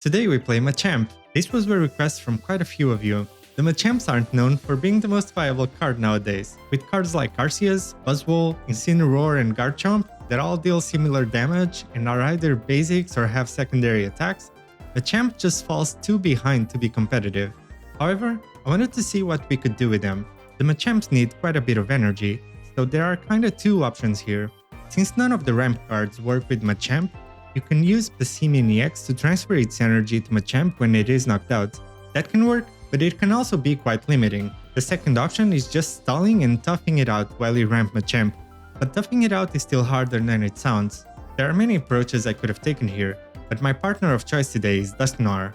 Today we play Machamp. This was a request from quite a few of you. The Machamps aren't known for being the most viable card nowadays, with cards like Arceus, Buzzwole, Incineroar and Garchomp that all deal similar damage and are either basics or have secondary attacks. Machamp just falls too behind to be competitive. However, I wanted to see what we could do with them. The Machamps need quite a bit of energy, so there are kinda two options here. Since none of the ramp cards work with Machamp, you can use Charizard EX to transfer its energy to Machamp when it is knocked out. That can work, but it can also be quite limiting. The second option is just stalling and toughing it out while you ramp Machamp. But toughing it out is still harder than it sounds. There are many approaches I could have taken here, but my partner of choice today is Dusknoir.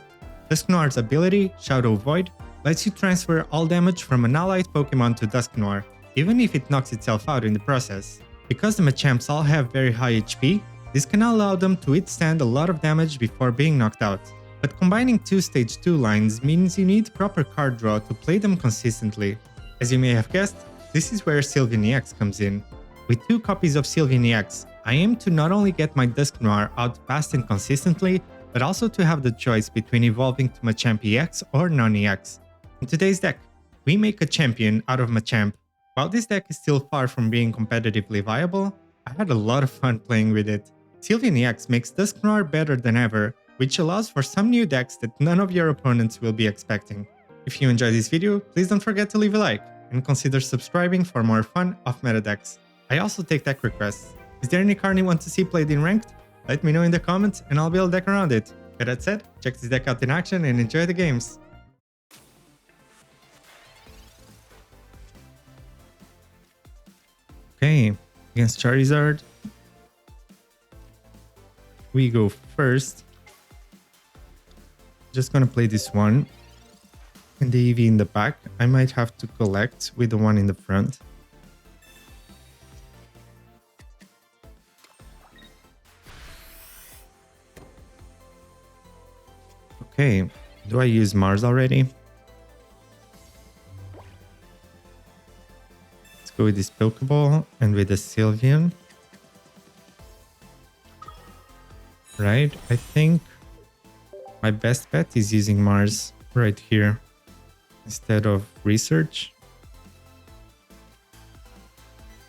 Dusknoir's ability, Shadow Void, lets you transfer all damage from an allied Pokemon to Dusknoir, even if it knocks itself out in the process. Because the Machamps all have very high HP, this can allow them to withstand a lot of damage before being knocked out. But combining two stage 2 lines means you need proper card draw to play them consistently. As you may have guessed, this is where Charizard EX comes in. With 2 copies of Charizard EX, I aim to not only get my Dusknoir out fast and consistently, but also to have the choice between evolving to Machamp EX or non-EX. In today's deck, we make a champion out of Machamp. While this deck is still far from being competitively viable, I had a lot of fun playing with it. Charizard EX makes Dusknoir better than ever, which allows for some new decks that none of your opponents will be expecting. If you enjoyed this video, please don't forget to leave a like, and consider subscribing for more fun off-meta decks. I also take deck requests. Is there any card you want to see played in Ranked? Let me know in the comments and I'll build a deck around it. With that said, check this deck out in action and enjoy the games. Okay, against Charizard, we go first. Just gonna play this one and the EV in the back. I might have to collect with the one in the front. Okay, do I use Mars already? Let's go with this Pokeball and with the Sylveon. Right, I think my best bet is using Mars right here instead of Research.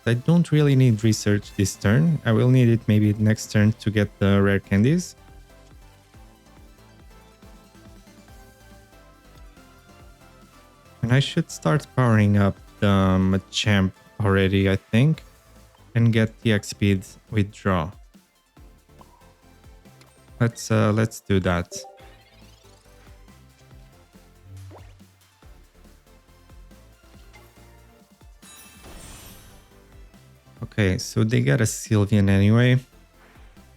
I don't really need Research this turn. I will need it maybe next turn to get the rare candies. And I should start powering up the Machamp already, I think, and get the X speed with draw. Let's do that. Okay, so they get a Sylveon anyway,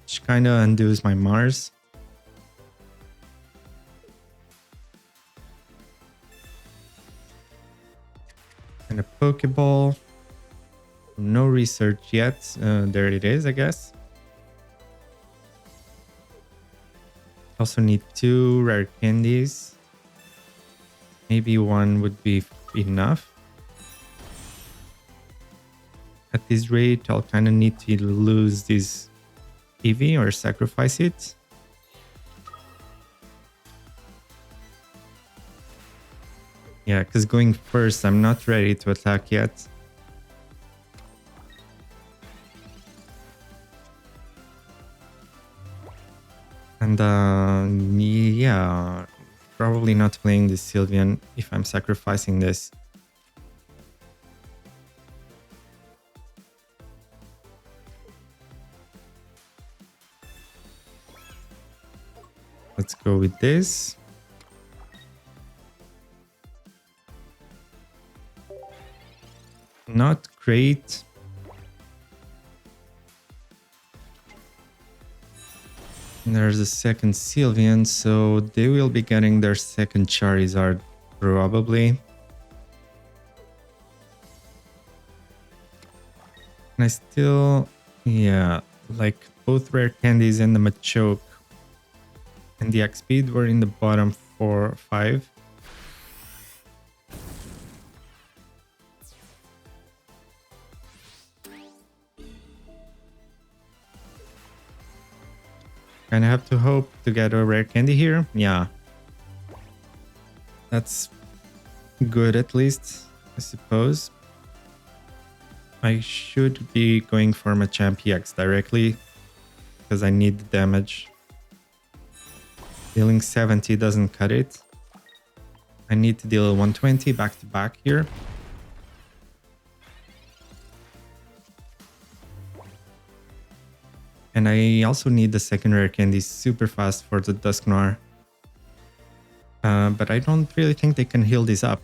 which kinda undoes my Mars. And a Pokeball. No Research yet. There it is, I guess. Also need 2 rare candies. Maybe 1 would be enough. At this rate, I'll kind of need to lose this EV or sacrifice it. Yeah, because going first, I'm not ready to attack yet. And yeah, probably not playing this Sylveon if I'm sacrificing this. Let's go with this. Not great. There's a second Sylveon, so they will be getting their second Charizard, probably. And I still, yeah, like both rare candies and the Machoke and the X speed were in the bottom 4 or 5. Kind of have to hope to get a rare candy here. Yeah. That's good at least, I suppose. I should be going for Machamp EX directly because I need the damage. Dealing 70 doesn't cut it. I need to deal 120 back to back here. And I also need the second rare candy super fast for the Dusknoir. But I don't really think they can heal this up.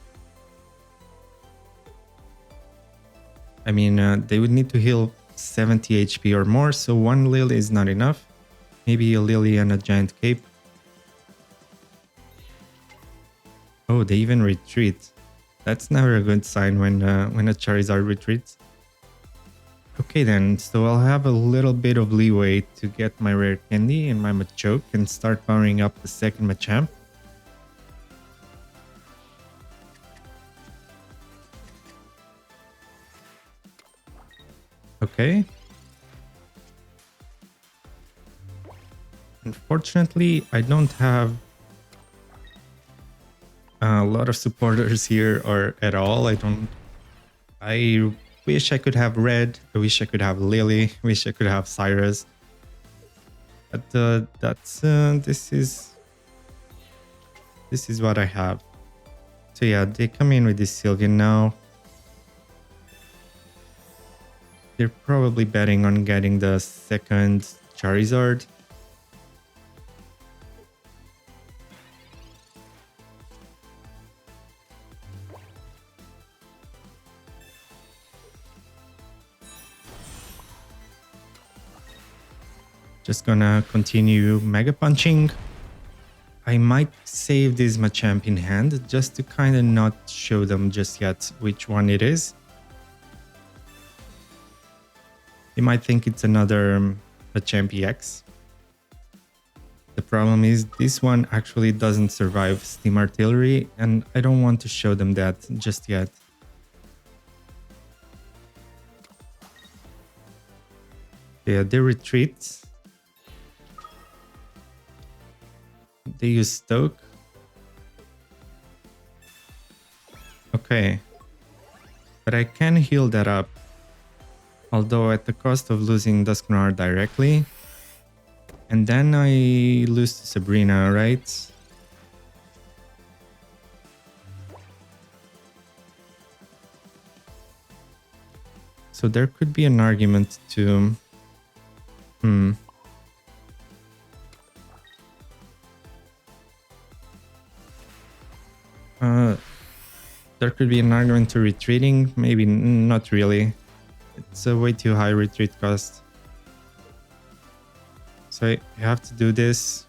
I mean, they would need to heal 70 HP or more, so one Lily is not enough. Maybe a Lily and a Giant Cape. Oh, they even retreat. That's never a good sign when a Charizard retreats. Okay then, so I'll have a little bit of leeway to get my rare candy and my Machoke and start powering up the second Machamp. Okay. Unfortunately, I don't have a lot of supporters here or at all. I wish I could have Red. I wish I could have Lily. Wish I could have Cyrus. But this is what I have. So yeah, they come in with this Sylveon now. They're probably betting on getting the second Charizard. Just gonna continue Mega Punching. I might save this Machamp in hand just to kind of not show them just yet which one it is. They might think it's another Machamp EX. The problem is this one actually doesn't survive Steam Artillery, and I don't want to show them that just yet. Yeah, they retreat. They use Stoke. Okay. But I can heal that up. Although at the cost of losing Dusknoir directly. And then I lose to Sabrina, right? So there could be an argument to... there could be an argument to retreating, maybe not really. It's a way too high retreat cost. So I have to do this.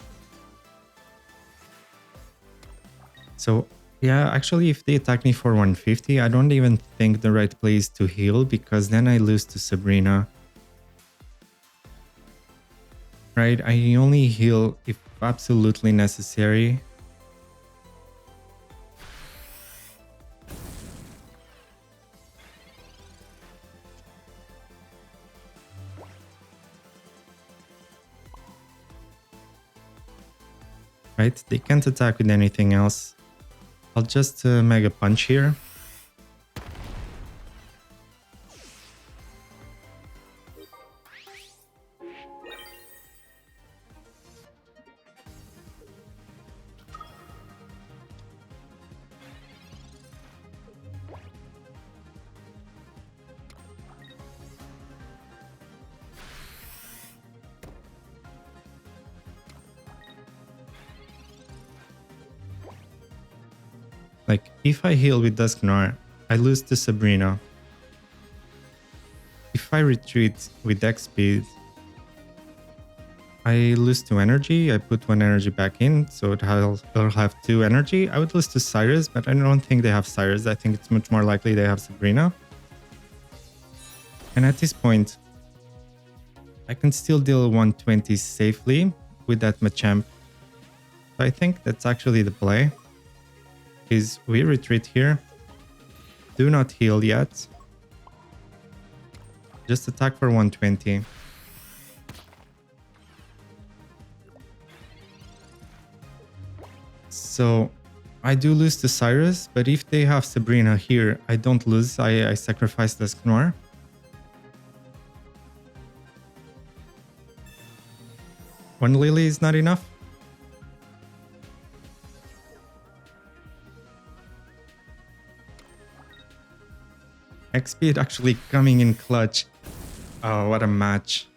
So yeah, actually if they attack me for 150, I don't even think the right play is to heal, because then I lose to Sabrina. Right, I only heal if absolutely necessary. Right, they can't attack with anything else. I'll just Mega Punch here. Like, if I heal with Dusknoir, I lose to Sabrina. If I retreat with X speed, I lose 2 energy. I put 1 energy back in, so it'll have 2 energy. I would lose to Cyrus, but I don't think they have Cyrus. I think it's much more likely they have Sabrina. And at this point, I can still deal 120 safely with that Machamp. So I think that's actually the play. Is we retreat here. Do not heal yet. Just attack for 120. So I do lose to Cyrus, but if they have Sabrina here, I don't lose. I sacrifice Dusknoir. One Lily is not enough. XP actually coming in clutch. Oh, what a match.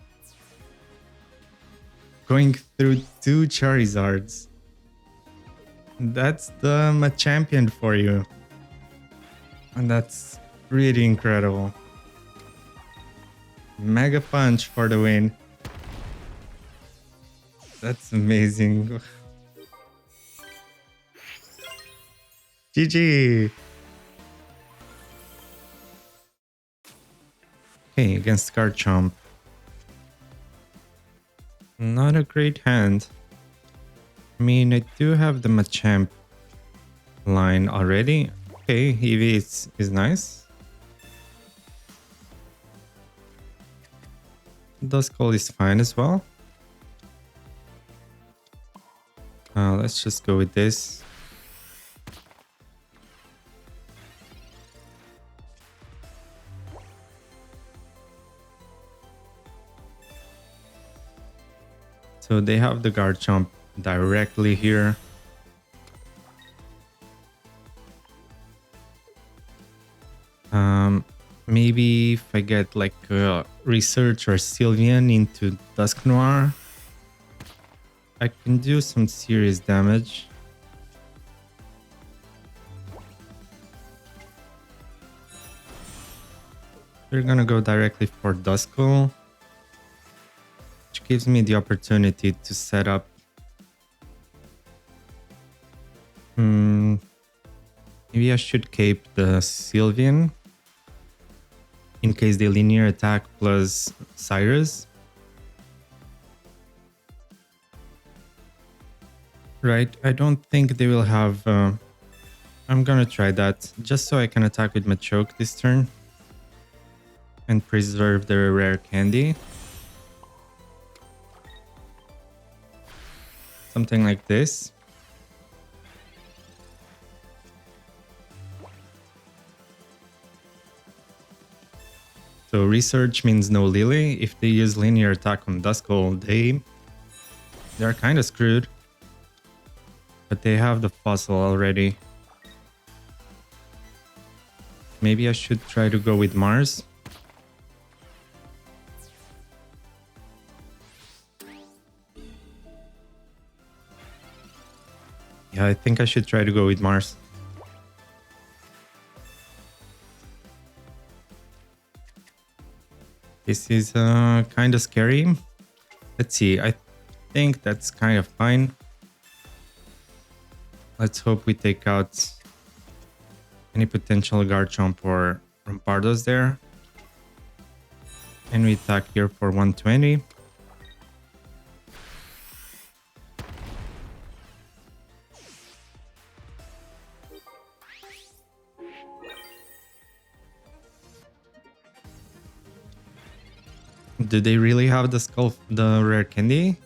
Going through 2 Charizards. That's the Machamp for you. And that's really incredible. Mega Punch for the win. That's amazing. GG. Okay, against Garchomp. Not a great hand. I mean, I do have the Machamp line already. Okay, Eevee is nice. Duskull is fine as well. Let's just go with this. So they have the Garchomp directly here. Maybe if I get like Research or Sylveon into Dusknoir, I can do some serious damage. We're gonna go directly for Duskull, which gives me the opportunity to set up maybe I should cape the Sylveon in case they linear attack plus Cyrus. Right, I don't think they will have... I'm gonna try that, just so I can attack with Machoke this turn and preserve their rare candy. Something like this. So Research means no Lily. If they use linear attack on Duskull, they're kind of screwed. But they have the fossil already. Maybe I should try to go with Mars. Yeah, I think I should try to go with Mars. This is kind of scary. Let's see, I think that's kind of fine. Let's hope we take out any potential Garchomp or Rampardos there. And we attack here for 120. Do they really have the rare candy?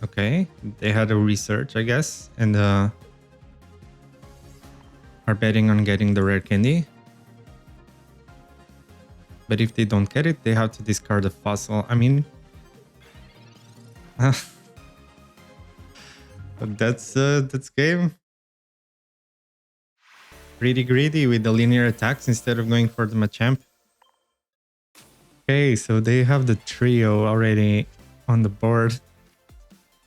Okay, they had a research, I guess, and are betting on getting the rare candy. But if they don't get it, they have to discard the fossil. I mean, that's game. Pretty greedy with the linear attacks instead of going for the Machamp. Okay, so they have the trio already on the board.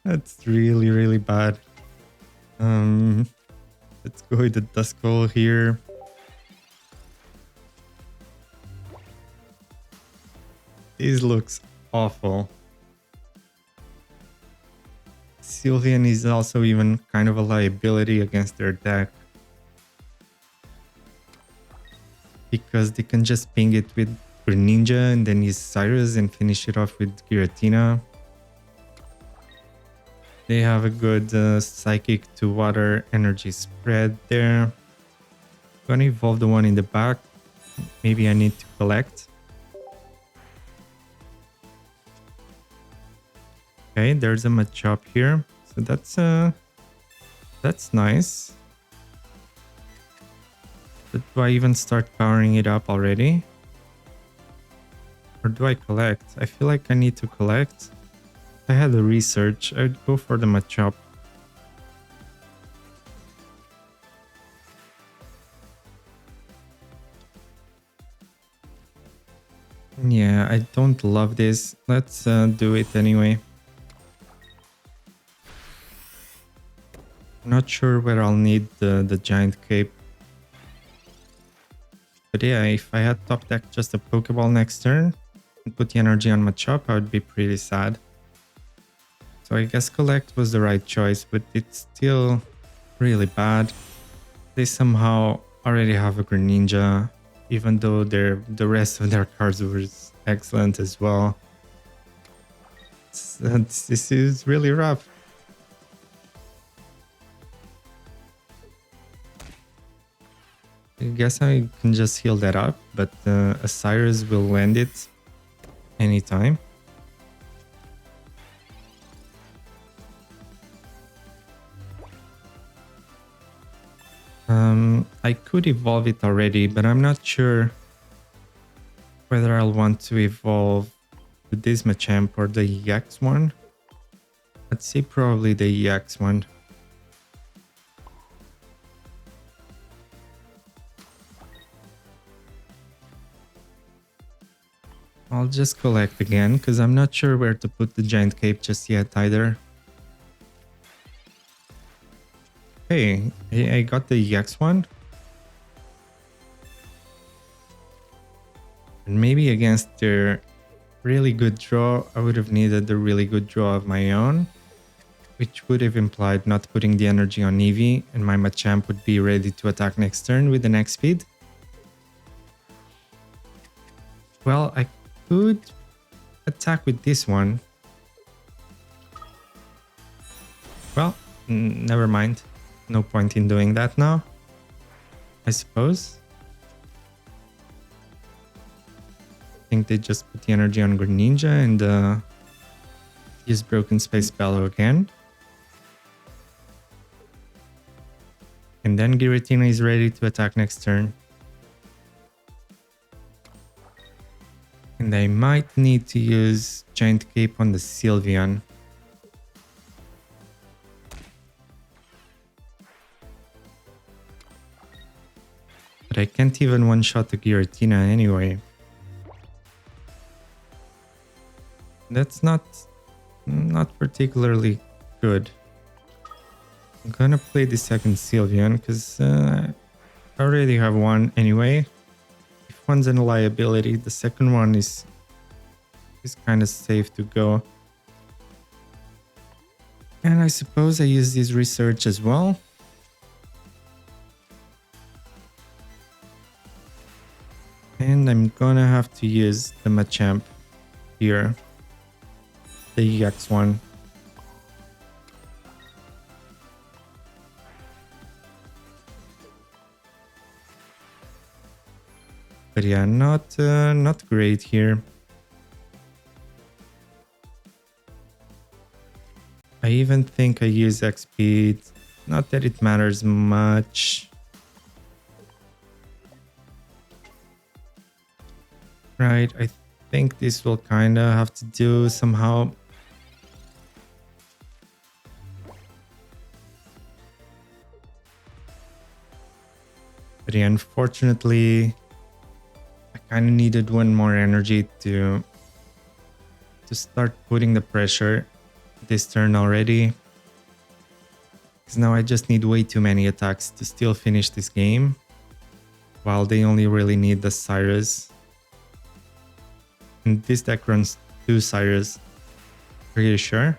That's really, really bad. Let's go with the Duskull here. This looks awful. Sylveon is also even kind of a liability against their deck. Because they can just ping it with Greninja and then use Cyrus and finish it off with Giratina. They have a good Psychic to Water energy spread there. Gonna evolve the one in the back. Maybe I need to collect. Okay, there's a Machamp here. So that's nice. But do I even start powering it up already? Or do I collect? I feel like I need to collect. If I had a research, I'd go for the Machamp. Yeah, I don't love this. Let's do it anyway. Not sure where I'll need the giant cape. But yeah, if I had top deck just a Pokeball next turn and put the energy on Machamp, I would be pretty sad. So I guess collect was the right choice, but it's still really bad. They somehow already have a Greninja, even though the rest of their cards were excellent as well. This is really rough. I guess I can just heal that up, but a Cyrus will land it anytime. I could evolve it already, but I'm not sure whether I'll want to evolve to this Machamp or the EX one. I'd say probably the EX one. I'll just collect again, because I'm not sure where to put the giant cape just yet either. Hey, I got the EX one. And maybe against their really good draw, I would have needed a really good draw of my own, which would have implied not putting the energy on Eevee, and my Machamp would be ready to attack next turn with the next speed. Well, I could attack with this one. Well, never mind. No point in doing that now, I suppose. I think they just put the energy on Greninja and use Broken Space Bellow again. And then Giratina is ready to attack next turn. And I might need to use Giant Cape on the Sylveon. But I can't even one-shot the Giratina anyway. That's not particularly good. I'm gonna play the second Sylveon because I already have one anyway. If one's a liability, the second one is kind of safe to go. And I suppose I use this research as well. And I'm gonna have to use the Machamp here. The EX one. But yeah, not great here. I even think I use XP. Not that it matters much. Right, I think this will kind of have to do somehow. But yeah, unfortunately, I kind of needed one more energy to start putting the pressure this turn already. Because now I just need way too many attacks to still finish this game. While they only really need the Cyrus. And this deck runs 2 Cyrus. Are you sure?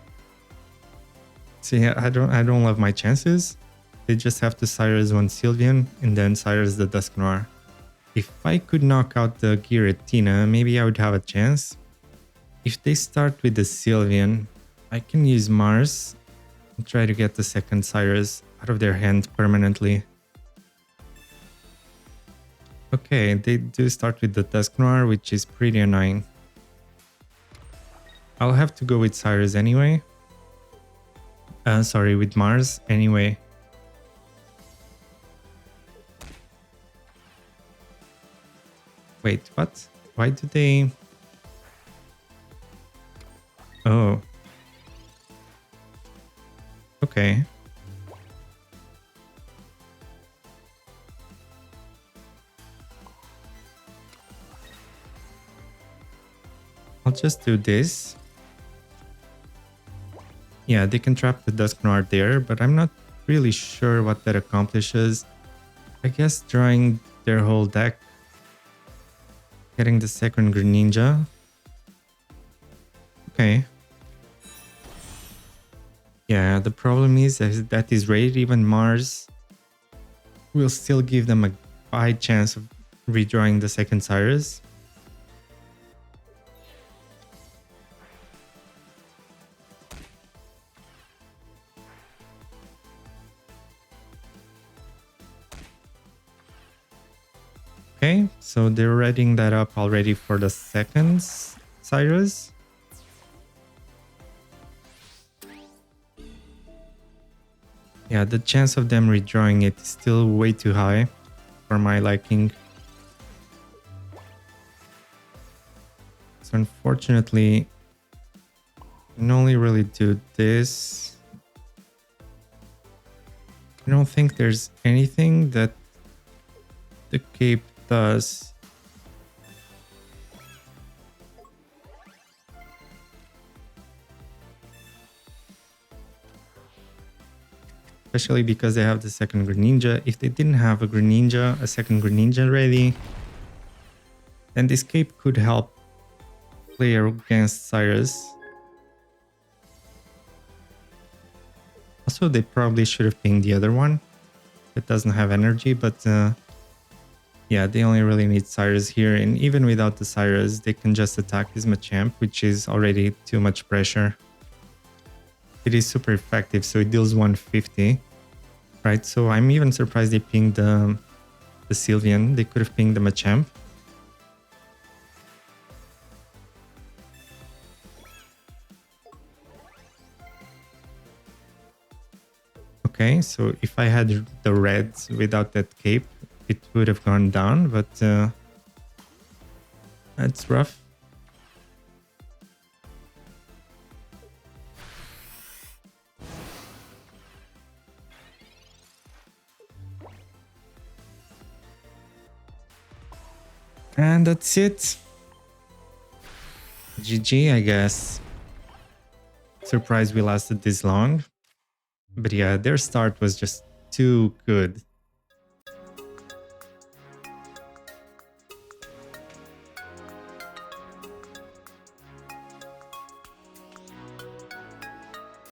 See, I don't love my chances. They just have to Cyrus one Sylveon and then Cyrus the Dusknoir. If I could knock out the Giratina, maybe I would have a chance. If they start with the Sylveon, I can use Mars and try to get the second Cyrus out of their hand permanently. Okay, they do start with the Dusknoir, which is pretty annoying. I'll have to go with Cyrus anyway. Sorry, with Mars. Anyway. Wait, what? Why do they... Oh. Okay. I'll just do this. Yeah, they can trap the Dusknoir there, but I'm not really sure what that accomplishes. I guess drawing their whole deck. Getting the second Greninja. Okay. Yeah, the problem is that is rated. Even Mars will still give them a high chance of redrawing the second Cyrus. Okay, so they're readying that up already for the second Cyrus. Yeah, the chance of them redrawing it is still way too high for my liking. So unfortunately, I can only really do this. I don't think there's anything that the cape does. Especially because they have the second Greninja. If they didn't have a second Greninja ready, then this cape could help play against Cyrus. Also, they probably should have pinged the other one. It doesn't have energy, but yeah, they only really need Cyrus here. And even without the Cyrus, they can just attack his Machamp, which is already too much pressure. It is super effective, so it deals 150. Right, so I'm even surprised they pinged the Sylveon. They could have pinged the Machamp. Okay, so if I had the reds without that cape, it would have gone down, but that's rough. And that's it. GG, I guess. Surprised we lasted this long. But yeah, their start was just too good.